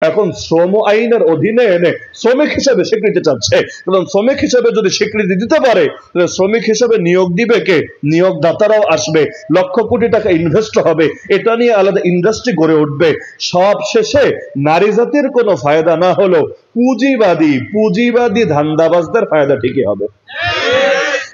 এখন শ্রম আইনের অধীনে এনে শ্রমিক হিসেবে স্বীকৃতি চাচ্ছে, এবং শ্রমিক হিসেবে যদি স্বীকৃতি দিতে পারে তাহলে শ্রমিক হিসেবে নিয়োগ দিবে কে? নিয়োগদাতারাও আসবে, লক্ষ কোটি টাকা ইনভেস্ট হবে, এটা নিয়ে আলাদা ইন্ডাস্ট্রি গড়ে উঠবে। সব শেষে নারী জাতির কোনো ফায়দা না হলো পুঁজিবাদী ধান্দাবাজদের ফায়দা ঠিকই হবে।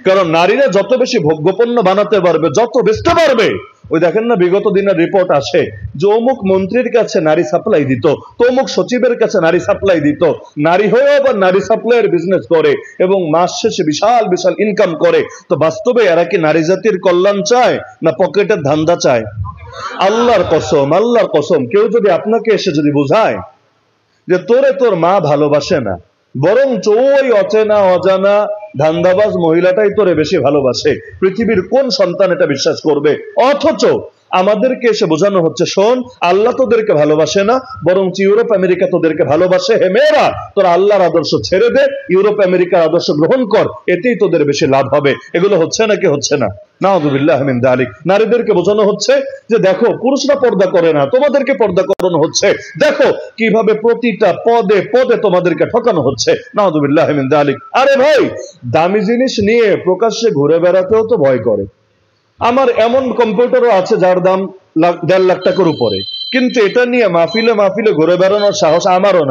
কারণ নারীরা যত বেশি ভোগ্যপণ্য বানাতে পারবে, যত বেচতে পারবে, ওই দেখেন না বিগত দিনের রিপোর্ট আসে যে অমুক মন্ত্রীর কাছে নারী সাপ্লাই দিত, তমুক সচিবের কাছে নারী সাপ্লাই দিত, নারী হয়েও আবার নারী সাপ্লাইয়ের বিজনেস করে এবং মাস শেষে বিশাল বিশাল ইনকাম করে। তো বাস্তবে এরা কি নারী জাতির কল্যাণ চায় না পকেটের ধান্দা চায়? আল্লাহর কসম কেউ যদি আপনাকে এসে যদি বোঝায় যে তোরে তোর মা ভালোবাসে না, বরঞ্চ ওই অচেনা অজানা ধান্দাবাজ মহিলাটাই তোরে বেশি ভালোবাসে, পৃথিবীর কোন সন্তান এটা বিশ্বাস করবে? অথচ আমাদেরকে এসে বোঝানো হচ্ছে, শোন, আল্লাহ তোদেরকে ভালোবাসে না, বরং ইউরোপ আমেরিকা তোদেরকে ভালোবাসে। হে মেয়েরা, তোরা আল্লাহর আদর্শ ছেড়ে দে, ইউরোপ আমেরিকার আদর্শ গ্রহণ কর, এতেই তোদের বেশি লাভ হবে। এগুলো হচ্ছে নাকি হচ্ছে না? নাউযুবিল্লাহি মিন যালিক। নারীদেরকে বোঝানো হচ্ছে যে দেখো, পুরুষরা পর্দা করে না, তোমাদেরকে পর্দা করানো হচ্ছে, দেখো কিভাবে প্রতিটা পদে পদে তোমাদেরকে ঠকানো হচ্ছে। নাউযুবিল্লাহি মিন যালিক। আরে ভাই, দামি জিনিস নিয়ে প্রকাশ্যে ঘুরে বেড়াতেও তো ভয় করে। আমার এমন কম্পিউটারও আছে যার দাম 1.5 লাখ টাকার উপরে, কিন্তু এটা নিয়ে মাহফিলে মাহফিলে ঘুরে বেড়ানোর সাহস আমারও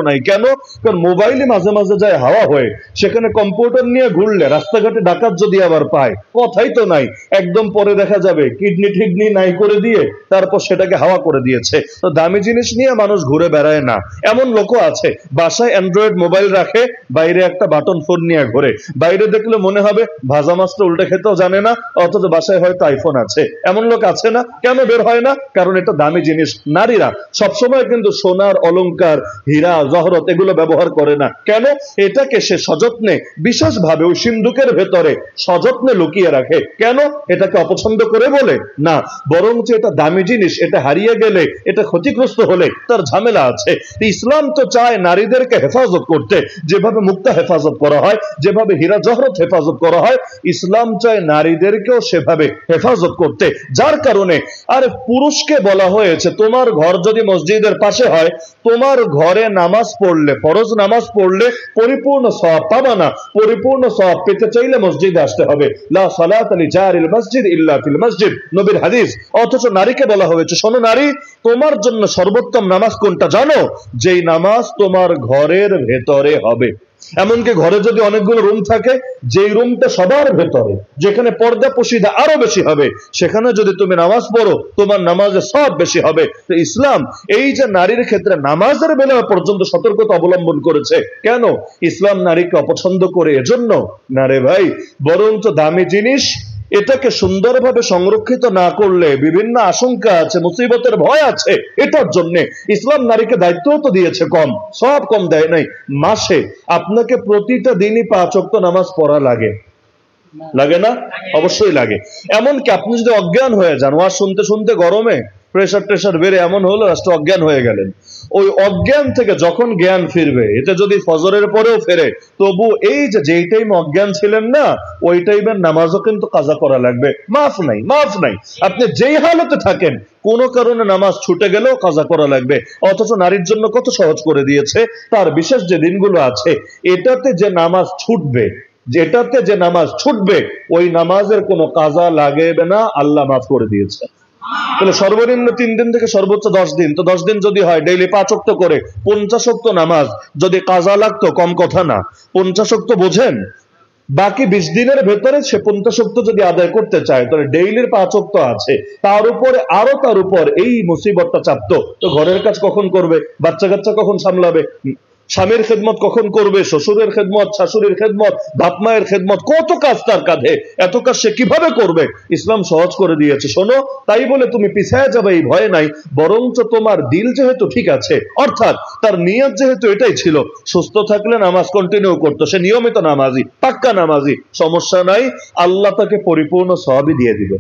নাই। কেন? কারণ মোবাইলে মাঝে মাঝে যায় হাওয়া হয়ে, সেখানে কম্পিউটার নিয়ে ঘুরলে রাস্তাঘাটে ডাকাত যদি আবার পায়, কথাই তো নাই, একদম পরে দেখা যাবে কিডনি টিডনি নাই করে দিয়ে তারপর সেটাকে হাওয়া করে দিয়েছে। তো দামি জিনিস নিয়ে মানুষ ঘুরে বেড়ায় না। এমন লোকও আছে বাসায় অ্যান্ড্রয়েড মোবাইল রাখে, বাইরে একটা বাটন ফোন নিয়ে ঘোরে, বাইরে দেখলে মনে হবে ভাজা মাছটা উল্টে খেতেও জানে না, অথচ বাসায় হয়তো আইফোন আছে। এমন লোক আছে না? কেন বের হয় না? কারণ এটা দামি জিনিস। নারীরা সবসময় কিন্তু সোনার অলংকার, হীরা জহরত এগুলো ব্যবহার করে না। কেন? এটাকে সে সযত্নে, বিশেষভাবে ওই সিন্ধুকের ভেতরে সযত্নে লুকিয়ে রাখে। কেন? এটাকে অপছন্দ করে বলে না, বরং যে এটা দামি জিনিস, এটা হারিয়ে গেলে, এটা ক্ষতিগ্রস্ত হলে তার ঝামেলা আছে। ইসলাম তো চায় নারীদেরকে হেফাজত করতে, যেভাবে মুক্তা হেফাজত করা হয়, যেভাবে হীরা জহরত হেফাজত করা হয়, ইসলাম চায় নারীদেরকেও সেভাবে হেফাজত করতে। যার কারণে আর পুরুষকে বলা হয়েছে, তোমার ঘর যদি মসজিদের পাশে হয়, তোমার ঘরে নামাজ পড়লে, ফরজ নামাজ পড়লে পরিপূর্ণ সওয়াব পাবা না। পরিপূর্ণ সওয়াব পেতে চাইলে মসজিদে আসতে হবে। লা সালাতা লিজারিল মসজিদ ইল্লা ফিল মসজিদ, নবীর হাদিস। অথচ নারীকে বলা হয়েছে, শোনো নারী, তোমার জন্য সর্বোত্তম নামাজ কোনটা জানো? যেই নামাজ তোমার ঘরের ভেতরে হবে। এমনকি ঘরে যদি অনেকগুলো রুম থাকে, যেই রুমটা সবার ভেতরে, যেখানে পর্দা পশিদা আরো বেশি হবে, সেখানে যদি তুমি নামাজ পড়ো, তোমার নামাজে সব বেশি হবে। তো ইসলাম এই যে নারীর ক্ষেত্রে নামাজের বেলা পর্যন্ত সতর্কতা অবলম্বন করেছে, কেন? ইসলাম নারীকে অপছন্দ করে এজন্য না রে ভাই, বরঞ্চ দামি জিনিস এটাকে সুন্দরভাবে সংরক্ষিত না করলে বিভিন্ন আশঙ্কা আছে, মুসিবতের ভয় আছে। এটার জন্য ইসলাম নারীকে দায়িত্বও তো দিয়েছে কম, সব কম দেয় নাই। মাসে আপনাকে প্রতিটা দিনই 5 ওয়াক্ত নামাজ পড়া লাগে, লাগে না? অবশ্যই লাগে। এমনকি আপনি যদি অজ্ঞান হয়ে যান, ওয়াজ শুনতে শুনতে গরমে প্রেশার টেশার বেড়ে এমন হলো রাষ্ট্র অজ্ঞান হয়ে গেলেন, ওই অজ্ঞান থেকে যখন জ্ঞান ফিরবে, এটা যদি ফজরের পরেও ফেরে, তবু এই যে যেই টাইম অজ্ঞান ছিলেন না, ওই টাইমের নামাজও কিন্তু কাজা করা লাগবে। মাফ নাই। আপনি যেই হালতে থাকেন, কোন কারণে নামাজ ছুটে গেলেও কাজা করা লাগবে। অথচ নারীর জন্য কত সহজ করে দিয়েছে, তার বিশেষ যে দিনগুলো আছে, এটাতে যে নামাজ ছুটবে, যেটাতে যে নামাজ ছুটবে, ওই নামাজের কোনো কাজা লাগবে না, আল্লাহ মাফ করে দিয়েছে। তাহলে সর্বনিম্ন 3 দিন থেকে সর্বোচ্চ 10 দিন, তো 10 দিন যদি হয় ডেইলি 5 ওয়াক্ত করে 50 ওয়াক্ত নামাজ যদি কাজা লাগতো, কম কথা না। 50 ওয়াক্ত বোঝেন, বাকি 20 দিনের ভেতরে সে 50 ওয়াক্ত যদি আদায় করতে চায়, তাহলে ডেইলির 5 ওয়াক্ত আছে, তার উপর এই মুসিবতটা চাপতো, তো ঘরের কাজ কখন করবে? বাচ্চা কাচ্চা কখন সামলাবে? স্বামীর খেদমত কখন করবে? শ্বশুরের খেদমত, শাশুড়ির খেদমত, বাপ মায়ের খেদমত, কত কাজ তার কাঁধে, এত কাজ সে কিভাবে করবে? ইসলাম সহজ করে দিয়েছে। শোনো, তাই বলে তুমি পিছায় যাবে এই ভয় নাই, বরঞ্চ তোমার দিল যেহেতু ঠিক আছে, অর্থাৎ তার নিয়ত যেহেতু এটাই ছিল, সুস্থ থাকলে নামাজ কন্টিনিউ করতো, সে নিয়মিত নামাজি, পাক্কা নামাজি, সমস্যা নাই, আল্লাহ তাকে পরিপূর্ণ সওয়াবই দিয়ে দিবে।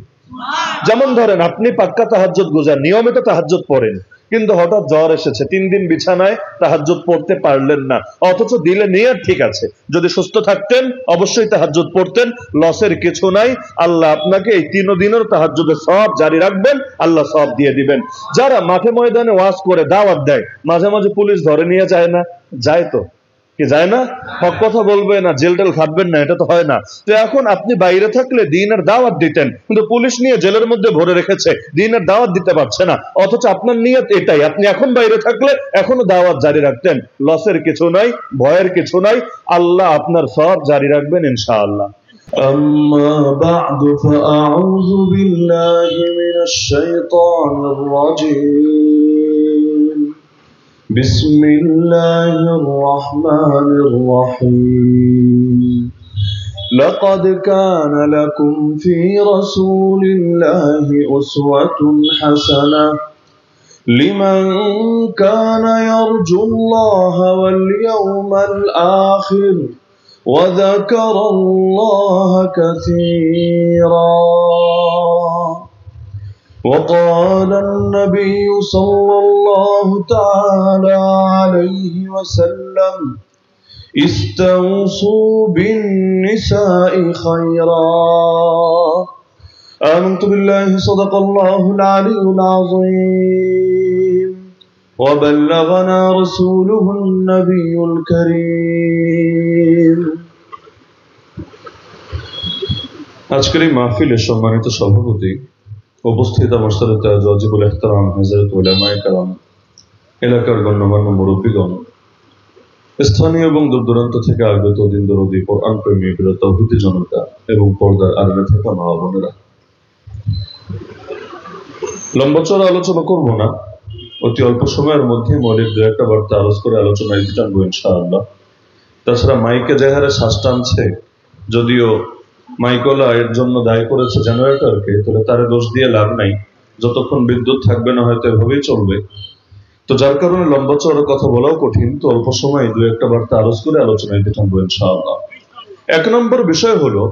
যেমন ধরেন আপনি পাক্কা তাহাজ্জুদ গুজার, নিয়মিত তাহাজ্জুদ পড়েন, কিন্তু হঠাৎ জ্বর এসেছে, 3 দিন বিছানায়, তাহাজ্জুদ পড়তে পারলেন না, অথচ দিলে নিয়ত ঠিক আছে, যদি সুস্থ থাকতেন অবশ্যই তাহাজ্জুদ পড়তেন, লসের কিছু নাই। আল্লাহ আপনাকে এই 3 দিনের তাহাজ্জুদের সওয়াব জারি রাখবেন, আল্লাহ সওয়াব দিয়ে দিবেন। যারা মাঠে ময়দানে ওয়াজ করে দাওয়াত দেয়, মাঝে মাঝে পুলিশ ধরে নিয়ে যায় না? যায় তো, কি যায় না? হক কথা বলবে না, জেল টেল খাটবেন না, এটা তো হয় না। তো এখন আপনি বাইরে থাকলে দ্বীনের দাওয়াত দিতেন, কিন্তু পুলিশ নিয়ে জেলের মধ্যে ভরে রেখেছে, দ্বীনের দাওয়াত দিতে পারছে না, অথচ আপনার নিয়ত এটাই, আপনি এখন বাইরে থাকলে এখনো দাওয়াত জারি রাখতেন। লসের কিছু নাই, ভয়ের কিছু নাই, আল্লাহ আপনার সওয়াব জারি রাখবেন ইনশাআল্লাহ। أما بعد فأعوذ بالله من الشيطان الرجيم بسم الله الرحمن الرحيم لقد كان لكم في رسول الله أسوة حسنة لمن كان يرجو الله واليوم الآخر وذكر الله كثيرا وقال النبي صلى الله تعالى عليه وسلم استوصوا بالنساء خيرا آمنت بالله صدق الله العلي العظيم وبلغنا رسوله النبي الكريم আজকের এই মাহফিলের সম্মানিত সভাপতি, উপস্থিত আমার সাথে ওয়াজিবুল ইহতারাম হযরত উলামায়ে কেরাম, এলাকার গণ্যমান্য মুরব্বীগণ, স্থানীয় এবং দূর দূরান্ত থেকে আগত দিন দরদি কোরআন প্রেমী তাওহীদি জনতা এবং পর্দার আড়ালে থাকা মা বোনেরা, লম্বা চড়া আলোচনা করব না, অতি অল্প সময়ের মধ্যে মৌলিক 2-1টা বার্তা আলোচ করে আলোচনায় টানবো ইনশাআল্লাহ। তাছাড়া মাইকে যে হারে শ্বাস টানছে, যদিও মাইকওয়ালা এর জন্য দায়ী করেছে জেনারেটরকে, তাহলে তার দোষ দিয়ে লাভ নাই, যতক্ষণ বিদ্যুৎ থাকবে না হয়তো এভাবেই চলবে। তো যার কারণে লম্বা চড়া কথা বলাও কঠিন, তো অল্প সময় 2-1টা বার্তা আলোচ করে আলোচনায় টানবো ইনশাআল্লাহ। 1 নম্বর বিষয় হলো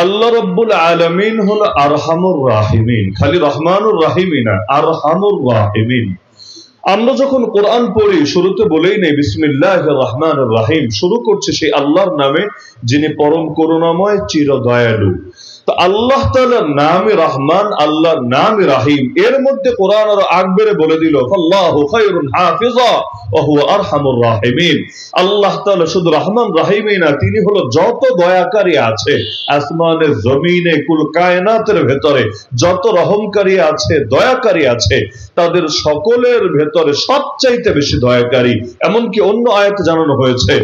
আল্লাহ রাব্বুল আলামিন হলো আরহামুর রাহিমিন, খালি রহমানুর রাহিমিন না, আরহামুর রাহিমিন। আমরা যখন কোরআন পড়ি শুরুতে বলেই নেই বিসমিল্লাহির রহমানির রহিম, শুরু করছে সেই আল্লাহর নামে যিনি পরম করুণাময় চির দয়ালু। তো আল্লাহ তাআলার নামে রহমান, আল্লাহর নামে রহিম, এর মধ্যে কোরআন আরো আগবেরে বলে দিল আল্লাহু খায়রুন হাফিজা ওয়া হুয়া আরহামুর রাহিমিন। আল্লাহ তাআলা শুধু রহমান রহিমই না, তিনি হলো যত দয়াকারী আছে আসমানে জমিনে কুল কায়নাতের ভেতরে যত রহমকারী আছে, দয়াকারী আছে, তাদের সকলের ভেতরে সবচাইতে বেশি দয়াকারী। এমনকি অন্য আয়াতে জানানো হয়েছে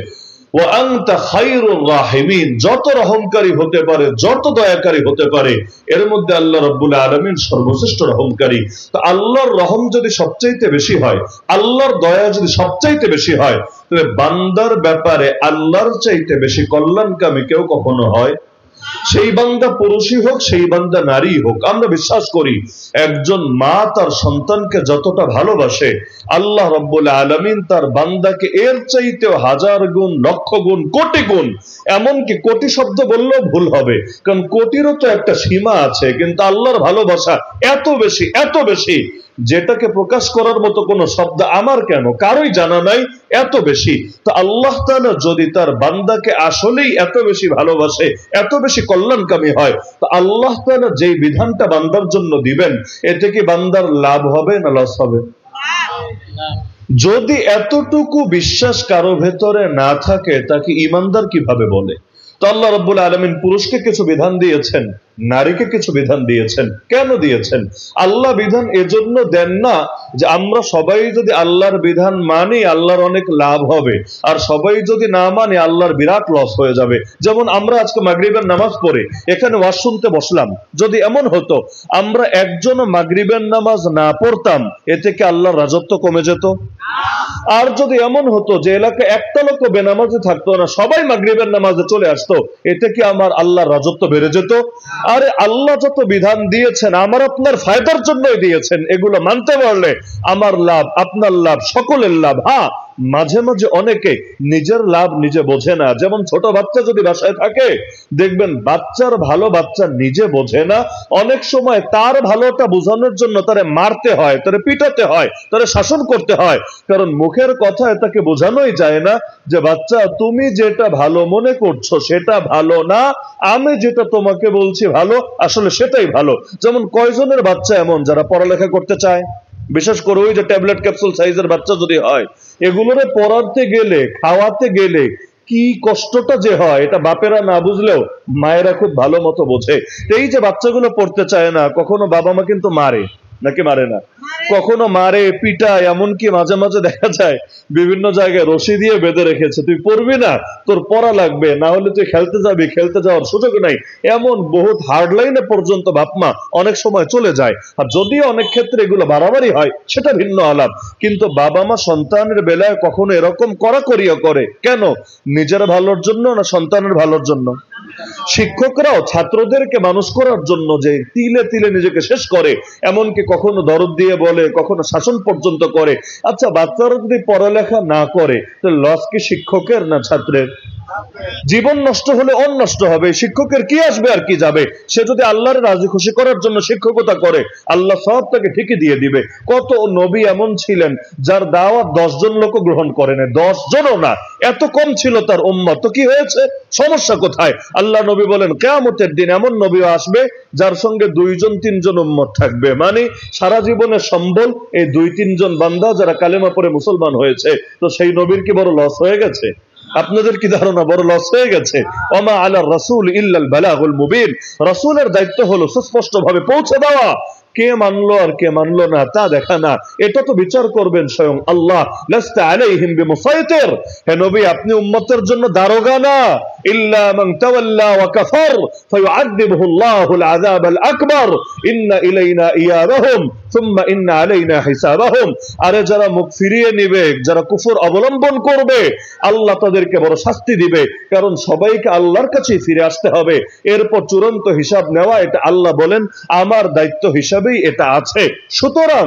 ওয়া আনতা খায়রুর রাহিমিন, যত রহমকারী হতে পারে, যত দয়াকারী হতে পারে, এর মধ্যে আল্লাহ রাব্বুল আলামিন সর্বশ্রেষ্ঠ রহমকারী। তো আল্লাহর রহম যদি সবচাইতে বেশি হয়, আল্লাহর দয়া যদি সবচাইতে বেশি হয়, তবে বান্দার ব্যাপারে আল্লাহর চাইতে বেশি কল্যাণকামী কেউ কখনো হয়? সেই বান্দা পুরুষই হোক, সেই বান্দা নারী হোক। আমরা বিশ্বাস করি একজন মা তার সন্তানকে যতটা ভালোবাসে, আল্লাহ রাব্বুল আলামিন তার বান্দাকে এর চাইতেও 1000 গুণ, লক্ষ গুণ, কোটি গুণ, এমনকি কোটি শব্দ বললেও ভুল হবে, কারণ কোটিরও তো একটা সীমা আছে, কিন্তু আল্লাহর ভালোবাসা এত বেশি, এত বেশি, যেটাকে প্রকাশ করার মতো কোনো শব্দ আমার কেন কারোই জানা নাই, এত বেশি। তো আল্লাহ তাআলা যদি তার বান্দাকে আসলেই এত বেশি ভালোবাসে, এত বেশি কল্যাণকামী হয়, তো আল্লাহ তাআলা যেই বিধানটা বান্দার জন্য দিবেন, এতে কি বান্দার লাভ হবে না লস হবে? যদি এতটুকু বিশ্বাস কারো ভেতরে না থাকে, তাকে ঈমানদার কিভাবে বলে? তো আল্লাহ রাব্বুল আলামিন পুরুষকে কিছু বিধান দিয়েছেন, নারীকে কিছু বিধান দিয়েছেন। কেন দিয়েছেন? আল্লাহ বিধান এজন্য দেন না যে আমরা সবাই যদি আল্লাহর বিধান মানি আল্লাহর অনেক লাভ হবে, আর সবাই যদি না মানে আল্লাহর বিরাট লস হয়ে যাবে। যেমন আমরা আজকে মাগরিবের নামাজ পড়ে এখানে ওয়াজ শুনতে বসলাম, যদি এমন হতো আমরা একজনও মাগরিবের নামাজ না পড়তাম, এতে কি আল্লাহর রাজত্ব কমে যেত? আর যদি এমন হতো যে এলাকায় একটা লোক বেনামাজি থাকতো না, সবাই মাগরিবের নামাজে চলে আসতো, এতে কি আমার আল্লাহর রাজত্ব বেড়ে যেত? আরে আল্লাহ যত বিধান দিয়েছেন আমার আপনার ফায়দার জন্যই দিয়েছেন, এগুলো মানতে পারলে আমার লাভ, আপনার লাভ, সকলের লাভ। হ্যাঁ, মাঝে মাঝে অনেকে নিজের লাভ নিজে বোঝে না। যেমন ছোট বাচ্চা যদি বাসায় থাকে, দেখবেন বাচ্চার ভালো বাচ্চা নিজে বোঝে না। অনেক সময় তার ভালোটা বোঝানোর জন্য তারে মারতে হয়, তারে পিটাতে হয়, তারে শাসন করতে হয়। কারণ মুখের কথায় তাকে বোঝানোই যায় না যে বাচ্চা তুমি যেটা ভালো মনে করছো সেটা ভালো না, আমি যেটা তোমাকে বলছি ভালো, আসলে সেটাই ভালো। যেমন কয়জনের বাচ্চা এমন যারা পড়ালেখা করতে চায়, বিশেষ করে ওই যে ট্যাবলেট ক্যাপসুল সাইজের বাচ্চা যদি হয়, এগুলোরে পড়াতে গেলে খাওয়াতে গেলে কি কষ্টটা যে হয় এটা বাপেরা না বুঝলেও মায়েরা খুব ভালো মতো বোঝে। এই যে বাচ্চাগুলো পড়তে চায় না, কখনো বাবা মা কিন্তু মারে নাকি মারে না, কখনো মারে পিটায়, এমনকি মাঝে মাঝে দেখা যায় বিভিন্ন জায়গায় রশি দিয়ে বেঁধে রেখেছে, তুই পড়বি না, তোর পড়া লাগবে, না হলে তুই খেলতে যাবি, খেলতে যাওয়ার সুযোগ নাই। এমন বহুত হার্ড লাইনে পর্যন্ত বাপমা অনেক সময় চলে যায়। আর যদিও অনেক ক্ষেত্রে এগুলো বাড়াবাড়ি হয় সেটা ভিন্ন আলাপ, কিন্তু বাবা মা সন্তানের বেলায় কখনো এরকম কড়াকড়িও করে কেন? নিজের ভালোর জন্য না সন্তানের ভালোর জন্য? শিক্ষকরাও ছাত্রদেরকে মানুষ করার জন্য যে তিলে তিলে নিজেকে শেষ করে, এমনকি কখনো দরদ দিয়ে বলে, কখনো শাসন পর্যন্ত করে। আচ্ছা, বাচ্চারা যদি পড়ালেখা না করে তো লস কি শিক্ষকের না ছাত্রের? জীবন নষ্ট হলে অন নষ্ট হবে, শিক্ষকের কি আসবে আর কি যাবে? সে যদি আল্লাহর রাজি খুশি করার জন্য শিক্ষকতা করে, আল্লাহ সব তাকে ঠিকই দিয়ে দিবে। কত নবী এমন ছিলেন যার দাওয়াত 10 জন লোক গ্রহণ করেন, 10 জনও না, এত কম ছিল তার উম্মত। তো কি হয়েছে? সমস্যা কোথায়? আল্লাহ নবী বলেন কিয়ামতের দিন এমন নবী আসবে যার সঙ্গে 2 জন 3 জন উম্মত থাকবে, মানে সারা জীবনের সম্বল এই 2-3 জন বান্দা যারা কালেমা পড়ে মুসলমান হয়েছে। তো সেই নবীর কি বড় লস হয়ে গেছে? আপনাদের কি ধারণা বড় লস হয়ে গেছে? ওমা আলা রাসূল ইল্লাল বালাগুল মুবিন, রাসূলের দায়িত্ব হলো সুস্পষ্ট ভাবে পৌঁছে দেওয়া। কে মানলো আর কে মানলো না তা দেখা না, এটা তো বিচার করবেন স্বয়ং আল্লাহ। লাস্তা আলাইহিম বিমুসাইতির, হে নবী আপনি উম্মতের জন্য দারোগা না। ইল্লা মান তাওয়াল্লা ওয়া কাফার ফায়ুআযিবুহু আল্লাহুল আযাবাল আকবার ইন্না ইলাইনা ইয়াবাহুম সুম্মা ইন্না আলাইনা হিসাবাহুম। আরে যারা মুখ ফিরিয়ে নেবে, যারা কুফর অবলম্বন করবে, আল্লাহ তাদেরকে বড় শাস্তি দিবে। কারণ সবাইকে আল্লাহর কাছে ফিরে আসতে হবে, এরপর চূড়ান্ত হিসাব নেওয়া, এটা আল্লাহ বলেন আমার দায়িত্ব হিসাবেই এটা আছে। সুতরাং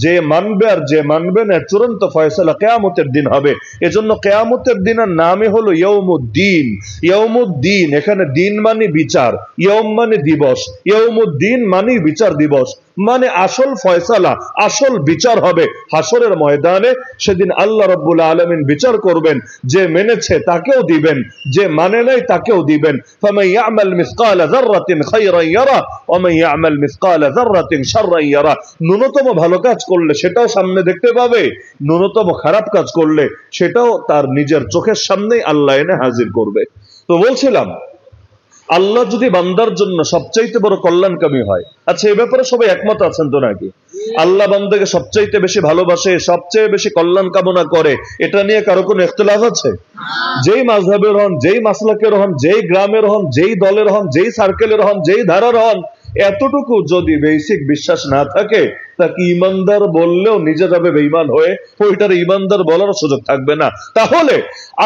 যে মানবে আর যে মানবে না, চূড়ান্ত ফয়সালা কিয়ামতের দিন হবে। এজন্য কিয়ামতের দিনের নামই হলো ইয়াউমুদ্দিন। ইয়াউমুদ্দিন, এখানে দিন মানে বিচার, ইয়াউম মানে দিবস, ইয়াউমুদ্দিন মানে বিচার দিবস, মানে আসল ফয়সালা, আসল বিচার হবে হাসরের ময়দানে। সেদিন আল্লাহ রাব্বুল আলামিন বিচার করবেন, যে মেনেছে তাকেও দিবেন, যে মানে নাই তাকেও দিবেন। ফামান ইয়ামাল মিসকালা যাররাতিন খায়রান ইয়ারা ওয়া মান ইয়ামাল মিসকালা যাররাতিন শাররান ইয়ারা। ন্যূনতম ভালো কাজ করলে সেটাও সামনে দেখতে পাবে, ন্যূনতম খারাপ কাজ করলে সেটাও তার নিজের চোখের সামনেই আল্লাহ এনে হাজির করবে। তো বলছিলাম, আল্লাহ যদি বান্দার জন্য সবচাইতে বড় কল্যাণকামী হয়, আচ্ছা এ ব্যাপারে সবাই একমত আছেন তো নাকি? আল্লাহ বান্দাকে সবচাইতে বেশি ভালোবাসে, সবচেয়ে বেশি কল্যাণ কামনা করে, এটা নিয়ে কারো কোনো ইখতিলাফ আছে? যেই মাযহাবের হন, যেই মাসলাকের হন, যেই গ্রামের হন, যেই দলের হন, যেই সার্কেলের হন, যেই ধারার হন, এতটুকু যদি বেসিক বিশ্বাস না থাকে, তাকে ইমানদার বললেও নিজে যাবে বেঈমান হয়ে, ওইটার ইমানদার বলার সুযোগ থাকবে না। তাহলে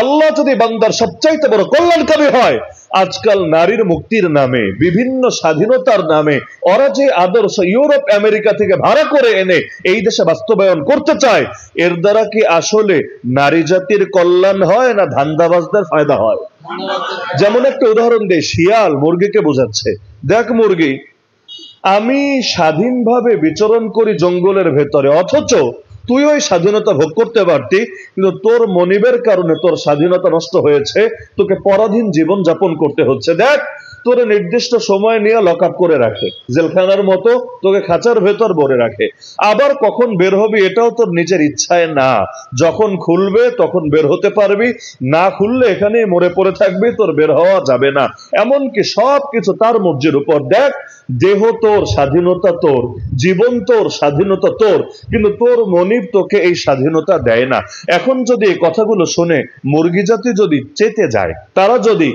আল্লাহ যদি বান্দার সবচাইতে বড় কল্যাণকামী হয়, আজকাল নারীর মুক্তির নামে, বিভিন্ন স্বাধীনতার নামে ওরা যে আদর্শ ইউরোপ আমেরিকা থেকে ভাড়া করে এনে এই দেশে বাস্তবায়ন করতে চায়, এর দ্বারা কি আসলে নারী জাতির কল্যাণ হয় না ধান্দাবাজদের ফায়দা হয়? যেমন একটা উদাহরণ দেই, শিয়াল মুরগিকে বোঝাচ্ছে, দেখ মুরগি, আমি স্বাধীনভাবে বিচরণ করি জঙ্গলের ভেতরে, অথচ তুই ওই স্বাধীনতা ভোগ করতে পারতি, কিন্তু তোর মনিবের কারণে তোর স্বাধীনতা নষ্ট হয়েছে, তোকে পরাধীন জীবন যাপন করতে হচ্ছে। দেখ, তোর নির্দিষ্ট সময় নিয়ে লক আপ করে রাখে, জেলখানার মতো তোকে খাঁচার ভেতর ভরে রাখে, আবার কখন বের হবি এটাও তোর নিজের ইচ্ছায় না, যখন খুলবে তখন বের হতে পারবি, না খুললে এখানেই মরে পড়ে থাকবি, তোর বের হওয়া যাবে না। এমনকি সবকিছু তার মর্জির উপর। দেখ, দেহ তোর, স্বাধীনতা তোর, জীবন তোর, স্বাধীনতা তোর, কিন্তু তোর মনিব তোকে এই স্বাধীনতা দেয় না। এখন যদি এই কথাগুলো শুনে মুরগি জাতি যদি চেতে যায়, তারা যদি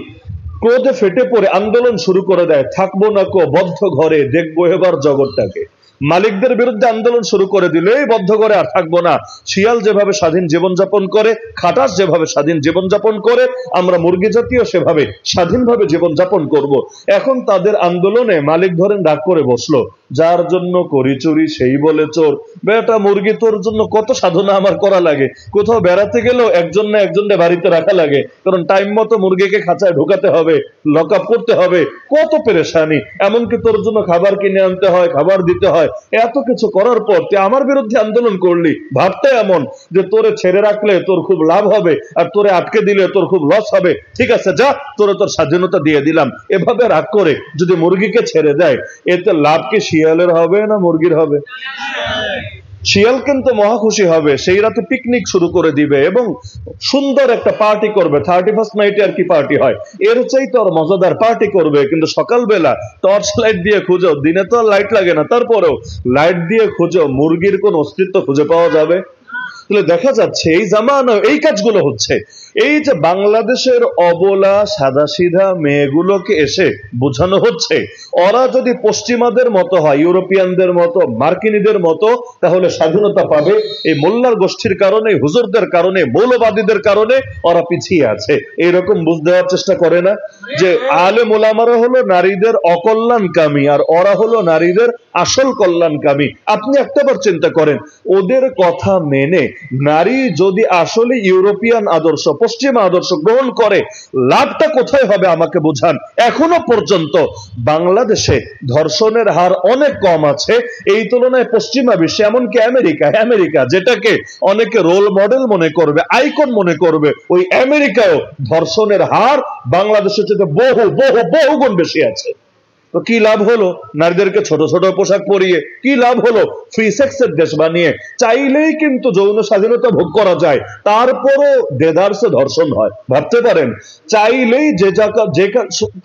ক্রোধে ফেটে পড়ে আন্দোলন শুরু করে দেয়, থাকবো না কো বদ্ধ ঘরে, দেখবো এবার জগৎটাকে, মালিকদের বিরুদ্ধে আন্দোলন শুরু করে দিল, এই বদ্ধ করে আর থাকবো না। শিয়াল যেভাবে স্বাধীন জীবনযাপন করে, খাটাস যেভাবে স্বাধীন জীবনযাপন করে, আমরা মুরগি জাতীয় সেভাবে স্বাধীনভাবে জীবনযাপন করব। এখন তাদের আন্দোলনে মালিক ধরেন রাগ করে বসলো, যার জন্য করি চুরি সেই বলে চোর। বেটা মুরগি, তোর জন্য কত সাধনা আমার করা লাগে। কোথাও বেড়াতে গেলেও একজন না একজনকে বাড়িতে রাখা লাগে, কারণ টাইম মতো মুরগিকে খাঁচায় ঢোকাতে হবে, লক আপ করতে হবে, কত পেরেশানি। এমনকি তোর জন্য খাবার কিনে আনতে হয়, খাবার দিতে হয়, এত কিছু করার পর তুই আমার বিরুদ্ধে আন্দোলন করলি। ভাবতে এমন যে তোরে ছেড়ে রাখলে তোর খুব লাভ হবে, আর তোরে আটকে দিলে তোর খুব লস হবে। ঠিক আছে, যা, তোরে তোর স্বাধীনতা দিয়ে দিলাম। এভাবে রাগ করে যদি মুরগিকে ছেড়ে দেয়, এতে লাভ কি শিয়ালের হবে না মুরগির হবে? শিয়াল কিন্তু মহা খুশি হবে, সেই রাতে পিকনিক শুরু করে দিবে এবং সুন্দর একটা পার্টি করবে। 31st নাইটে আর কি পার্টি হয়, এর চাইতে আর মজাদার পার্টি করবে। কিন্তু সকালবেলা টর্চ লাইট দিয়ে খুঁজো, দিনে তো আর লাইট লাগে না, তারপরেও লাইট দিয়ে খুঁজো, মুরগির কোন অস্তিত্ব খুঁজে পাওয়া যাবে? তাহলে দেখা যাচ্ছে এই জামানা এই কাজগুলো হচ্ছে। এই যে বাংলাদেশের অবলা সাদাসিধা মেয়েগুলোকে এসে বোঝানো হচ্ছে, ওরা যদি পশ্চিমাদের মতো হয়, ইউরোপিয়ানদের মতো, মার্কিনীদের মতো, তাহলে স্বাধীনতা পাবে। এই মোল্লার গোষ্ঠীর কারণে, হুজুরদের কারণে, মৌলবাদীদের কারণে ওরা পিছিয়ে আছে। এইরকম বুঝ দেওয়ার চেষ্টা করে না যে আলেম ওলামারা হলো নারীদের অকল্যাণকামী, আর ওরা হলো নারীদের আসল কল্যাণকামী। আপনি একটাবার চিন্তা করেন, ওদের কথা মেনে নারী যদি আসলে ইউরোপিয়ান আদর্শ, পশ্চিমা আদর্শ গ্রহণ করে, লাভটা কোথায় হবে আমাকে বোঝান। এখনো পর্যন্ত বাংলাদেশে ধর্ষণের হার অনেক কম আছে এই তুলনায় পশ্চিমা বিশ্বে, এমনকি আমেরিকা যেটাকে অনেকে রোল মডেল মনে করবে, আইকন মনে করবে, ওই আমেরিকায়ও ধর্ষণের হার বাংলাদেশের চেয়ে বহু বহু বহু গুণ বেশি আছে। তো কি লাভ হলো নারীদেরকে ছোট ছোট পোশাক পরিয়ে? কি লাভ হলো ফ্রি সেক্সের দেশ বানিয়ে? চাইলেই কিন্তু যৌন স্বাধীনতা ভোগ করা যায়, তারপরও দেদারসে ধর্ষণ হয়। ভাবতে পারেন, চাইলেই যে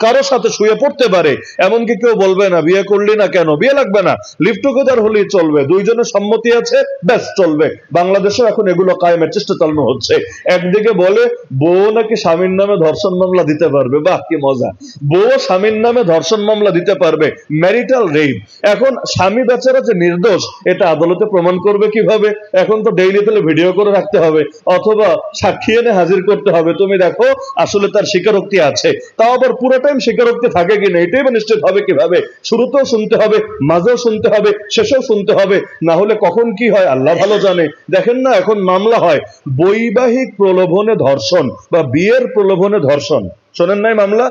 কারো সাথে শুয়ে পড়তে পারে, এমনকি কেউ বলবে না বিয়ে করলি না কেন, বিয়ে লাগবে না, লিভ টুগেদার হলেই চলবে, দুইজনের সম্মতি আছে, ব্যাস চলবে। বাংলাদেশে এখন এগুলো কায়েমের চেষ্টা চালানো হচ্ছে। একদিকে বলে বউ নাকি স্বামীর নামে ধর্ষণ মামলা দিতে পারবে, বাহ কি মজা, বউ স্বামীর নামে ধর্ষণ মামলা দিতে পারবে, ম্যারিটাল রেপ। এখন স্বামী বেচারা যে নির্দোষ এটা আদালতে প্রমাণ করবে কিভাবে? এখন তো ডেইলি তাহলে ভিডিও করে রাখতে হবে, অথবা সাক্ষী এনে হাজির করতে হবে, তুমি দেখো আসলে তার স্বীকারোক্তি আছে। তাও আবার পুরো টাইম স্বীকারোক্তি থাকে কিনা এটাই বা নিশ্চিত হবে কিভাবে? শুরুতেও শুনতে হবে, মাঝেও শুনতে হবে, শেষেও শুনতে হবে, না হলে কখন কি হয় আল্লাহ ভালো জানে। দেখেন না, এখন মামলা হয় বৈবাহিক প্রলোভনে ধর্ষণ বা বিয়ের প্রলোভনে ধর্ষণ, শোনেন নাই মামলা?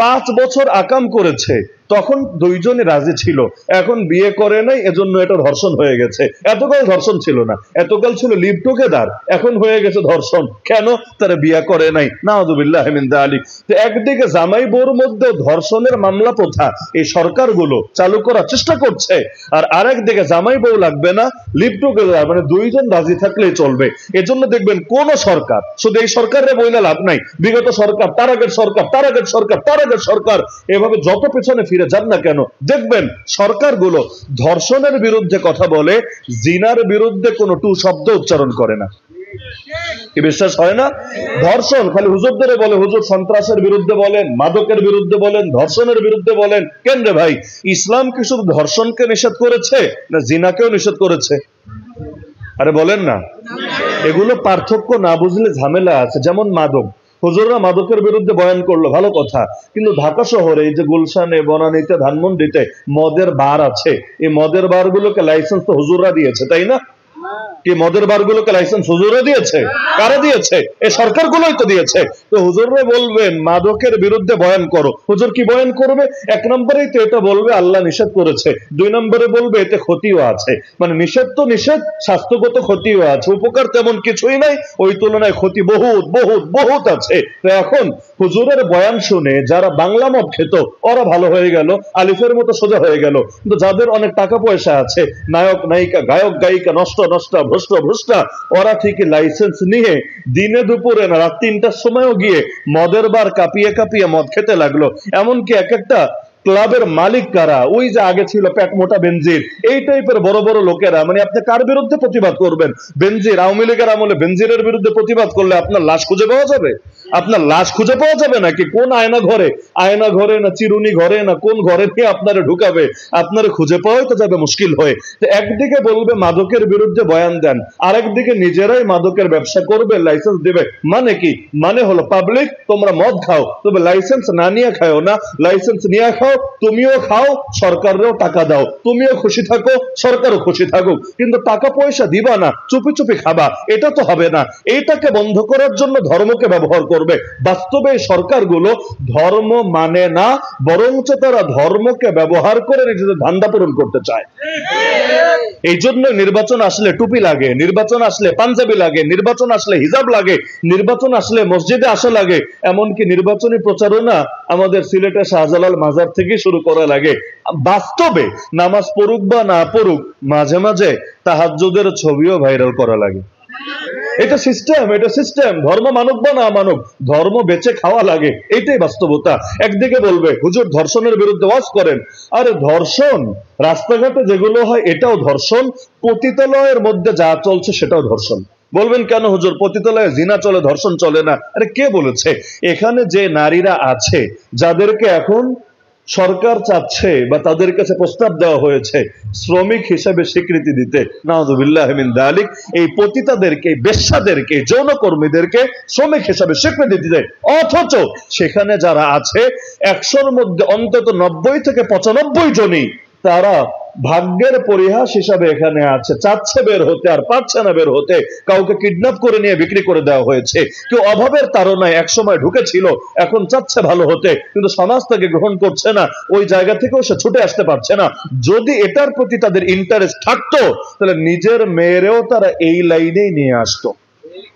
5 বছর আকাম করেছে, তখন দুইজনই রাজি ছিল, এখন বিয়ে করে নাই, এজন্য এটা ধর্ষণ হয়ে গেছে। এতকাল ধর্ষণ ছিল না, এতকাল ছিল লিভ টুগেদার, এখন হয়ে গেছে ধর্ষণ। কেন? তারা বিয়ে করে নাই, নাউযুবিল্লাহি মিন যালিক। তো একদিকে জামাই বউর মধ্যে ধর্ষণের মামলা প্রথা এই সরকারগুলো চালু করার চেষ্টা করছে, আর আরেকদিকে জামাই বউ লাগবে না, লিভ টুগেদার, মানে দুইজন রাজি থাকলেই চলবে। এজন্য দেখবেন কোন সরকার, শুধু এই সরকারের বইলে লাভ নাই, বিগত সরকার, তার আগের সরকার, তার আগের সরকার, তার আগের সরকার, এভাবে যত পেছনে ফিরে যান না কেন, দেখবেন সরকারগুলো ধর্ষণের বিরুদ্ধে কথা বলে, জিনার বিরুদ্ধে কোনো টু শব্দ উচ্চারণ করে না। কি বিশ্বাস হয় না? ধর্ষণ খালি হুজুরদের বলে, হুজুর সন্ত্রাসের বিরুদ্ধে বলেন, মাদকের বিরুদ্ধে বলেন, ধর্ষণের বিরুদ্ধে বলেন। কেন রে ভাই, ইসলাম কি শুধু ধর্ষণকে নিষেধ করেছে না জিনাকেও নিষেধ করেছে? আরে বলেন না। এগুলো পার্থক্য না বুঝলে ঝামেলা আছে। যেমন মাদক, হুজুররা মাদকের বিরুদ্ধে বয়ান করলো, ভালো কথা, কিন্তু ঢাকা শহরে এই যে গুলশানে, বনানীতে, ধানমন্ডিতে মদের বার আছে, এই মদের বার গুলোকে লাইসেন্স তো হুজুররা দিয়েছে, তাই না? কি মদের বার গুলোকে লাইসেন্স হুজুররা দিয়েছে? কারা দিয়েছে? এই সরকারগুলোই তো দিয়েছে। তো হুজুররা বলবেন মাদকের বিরুদ্ধে বয়ান করো, হুজুর কি বয়ান করবে? 1 নম্বরেই তো এটা বলবে আল্লাহ নিষেধ করেছে, 2 নম্বরে বলবে এতে ক্ষতিও আছে। মানে নিষেধ তো নিষেধ, স্বাস্থ্যগত ক্ষতিও আছে, উপকার তেমন কিছুই নাই, ওই তুলনায় ক্ষতি বহুত বহুত বহুত আছে। তো এখন হুজুরের বয়ান শুনে যারা বাংলা মদ খেত ওরা ভালো হয়ে গেল, আলিফের মতো সোজা হয়ে গেল। কিন্তু যাদের অনেক টাকা পয়সা আছে, নায়ক নায়িকা, গায়ক গায়িকা, নষ্ট নষ্ট ভ্রষ্ট ভ্রষ্টা, ওরা ঠিকই লাইসেন্স নিয়ে দিনে দুপুরে না রাত 3টার সময়ও গিয়ে মদের বার কাঁপিয়ে কাঁপিয়ে মদ খেতে লাগলো। এমনকি এক একটা ক্লাবের মালিক কারা, ওই যে আগে ছিল পেট মোটা বেনজির, এই টাইপের বড় বড় লোকেরা। মানে আপনি কার বিরুদ্ধে প্রতিবাদ করবেন? বেনজির, আওয়ামী লীগের আমলে বেনজিরের বিরুদ্ধে প্রতিবাদ করলে আপনার লাশ খুঁজে পাওয়া যাবে? আপনার লাশ খুঁজে পাওয়া যাবে নাকি? কোন আয়না ঘরে না চিরুনি ঘরে না কোন ঘরে নিয়ে আপনারা ঢুকাবে? আপনারা খুঁজে পাওয়াই তো যাবে মুশকিল হয়ে। তো একদিকে বলবে মাদকের বিরুদ্ধে বয়ান দেন, আরেকদিকে নিজেরাই মাদকের ব্যবসা করবে, লাইসেন্স দেবে। মানে কি? মানে হলো পাবলিক তোমরা মদ খাও, তবে লাইসেন্স না নিয়ে খাও না, লাইসেন্স নিয়ে খাও, তুমিও খাও, সরকারেরও টাকা দাও, তুমিও খুশি থাকো, সরকারও খুশি থাকুক, কিন্তু টাকা পয়সা দিবা না, চুপি চুপি খাবা। এটা তো হবে না। এইটাকে বন্ধ করার জন্য ধর্মকে ব্যবহার করবে। বাস্তবে সরকারগুলো ধর্ম মানে না, বরঞ্চ তারা ধর্মকে ব্যবহার করে নিজেদের ধান্দা পূরণ করতে চায়। এই জন্য নির্বাচন আসলে টুপি লাগে, নির্বাচন আসলে পাঞ্জাবি লাগে, নির্বাচন আসলে হিজাব লাগে, নির্বাচন আসলে মসজিদে আসা লাগে, এমনকি নির্বাচনী প্রচারণা আমাদের সিলেটের শাহজালাল মাজার থেকে শুরু করা লাগে। বাস্তবে নামাজ পড়ুক বা না পড়ুক, মাঝে মাঝে তাহাজ্জুদের ছবিও ভাইরাল করা লাগে। এটা সিস্টেম। ধর্ম মানুক বা না মানুক, ধর্ম বেঁচে খাওয়া লাগে, এটাই বাস্তবতা। একদিকে বলবে হুজুর ধর্ষণের বিরুদ্ধে ওয়াজ করেন। আরে ধর্ষণ রাস্তাঘাটে যেগুলো হয় এটাও ধর্ষণ, পতিতালয়ের মধ্যে যা চলছে সেটাও ধর্ষণ। বলবেন কেন হুজুর পতিতালয়ে জিনা চলে ধর্ষণ চলে না? আরে কে বলেছে? এখানে যে নারীরা আছে, যাদেরকে এখন সরকার চাচ্ছে বা তাদের কাছে প্রস্তাব দেওয়া হয়েছে শ্রমিক হিসেবে স্বীকৃতি দিতে, নাউযুবিল্লাহ মিন যালিক, এই পতিতাদেরকে, বেশ্যাদেরকে, যৌনকর্মীদেরকে শ্রমিক হিসেবে স্বীকৃতি দিতে, অথচ সেখানে যারা আছে 100-র মধ্যে অন্তত 90 থেকে 95 জনই তারা ভাগ্যের পরিহাস হিসাবে এখানে আছে, চাচ্ছে বের হতে আর পারছে না বের হতে। কাউকে কিডন্যাপ করে নিয়ে বিক্রি করে দেওয়া হয়েছে, কেউ অভাবের তাড়নায় একসময় ঢুকেছিল, এখন চাচ্ছে ভালো হতে, কিন্তু সমাজ তাকে গ্রহণ করছে না, ওই জায়গা থেকেও সে ছুটে আসতে পারছে না। যদি এটার প্রতি তাদের ইন্টারেস্ট থাকতো, তাহলে নিজের মেয়েরেও তারা এই লাইনেই নিয়ে আসতো।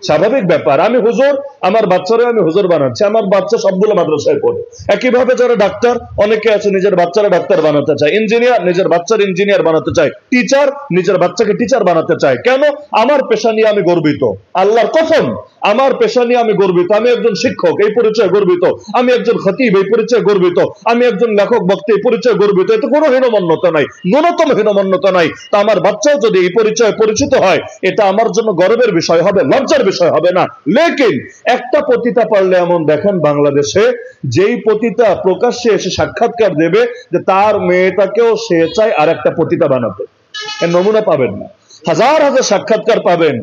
স্বাভাবিক ব্যাপার। আমি হুজুর, আমার বাচ্চারা আমি হুজুর বানাচ্ছি, আমার বাচ্চা সবগুলো মাদ্রাসায় পড়ে। একইভাবে যারা ডাক্তার, অনেকে আছে নিজের বাচ্চারা ডাক্তার বানাতে চায়, ইঞ্জিনিয়ার নিজের বাচ্চার ইঞ্জিনিয়ার বানাতে চায়, টিচার নিজের বাচ্চাকে টিচার বানাতে চায়। কেন? আমার পেশা নিয়ে আমি গর্বিত, আল্লাহর কসম আমার পেশা নিয়ে আমি গর্বিত। আমি একজন শিক্ষক, এই পরিচয় গর্বিত। আমি একজন খতিব, এই পরিচয় গর্বিত। আমি একজন লেখক বক্তা, এই পরিচয় গর্বিত। এতে কোনো হীনমন্যতা নাই, ন্যূনতম হীনমন্যতা নাই। তা আমার বাচ্চাও যদি এই পরিচয়ে পরিচিত হয়, এটা আমার জন্য গর্বের বিষয় হবে, লজ্জার বিষয় হবে না। লেকিন একটা পতিতা পারলে এমন দেখেন বাংলাদেশে, যেই পতিতা প্রকাশ্যে এসে সাক্ষাৎকার দেবে যে তার মেয়েটাকেও সে চায় আর একটা পতিতা বানাতে, এর নমুনা পাবেন না। হাজার হাজার সাক্ষাৎকার পাবেন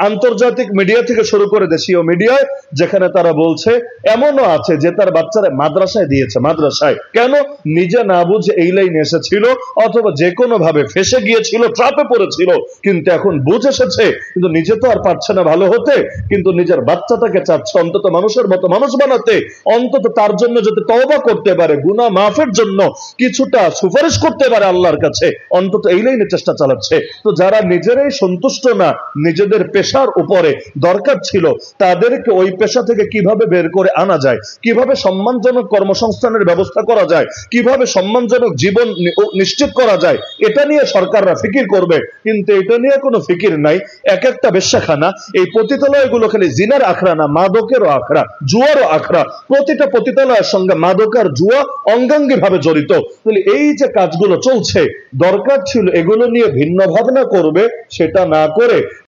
আন্তর্জাতিক মিডিয়া থেকে শুরু করে দেশীয় মিডিয়ায়, যেখানে তারা বলছে এমনও আছে যে তার বাচ্চারা মাদ্রাসায় দিয়েছে। মাদ্রাসায় কেন? নিজে না বুঝে এই লাইনে এসেছিল, অথবা যে কোনো ভাবে ফেসে গিয়েছিল, ট্রাপে পড়েছিল, কিন্তু এখন বুঝ এসেছে, কিন্তু নিজে তো আর পারছে না ভালো হতে, কিন্তু নিজের বাচ্চাটাকে চাচ্ছে অন্তত মানুষের মতো মানুষ বানাতে, অন্তত তার জন্য যাতে তওবা করতে পারে, গুনাহ মাফের জন্য কিছুটা সুপারিশ করতে পারে আল্লাহর কাছে, অন্তত এই লাইনে চেষ্টা চালাচ্ছে। তো যারা নিজেরাই সন্তুষ্ট না নিজেদের পেশার উপরে, দরকার ছিল তাদেরকে ওই পেশা থেকে কিভাবে বের করে আনা যায়, কিভাবে সম্মানজনক কর্মসংস্থানের ব্যবস্থা করা যায়, কিভাবে সম্মানজনক জীবন নিশ্চিত করা যায়, এটা নিয়ে সরকাররা ফিকির করবে। কিন্তু এটা নিয়ে কোনো ফিকির নাই। এক একটা বেশ্যাখানা, এই পতিতালয়গুলো খালি জিনার আখড়া না, মাদকেরও আখড়া, জুয়ারও আখড়া। প্রতিটা পতিতালয়ের সঙ্গে মাদক আর জুয়া অঙ্গাঙ্গী ভাবে জড়িত। তাহলে এই যে কাজগুলো চলছে, দরকার ছিল এগুলো নিয়ে ভিন্ন ভাবনা করবে, সেটা না করে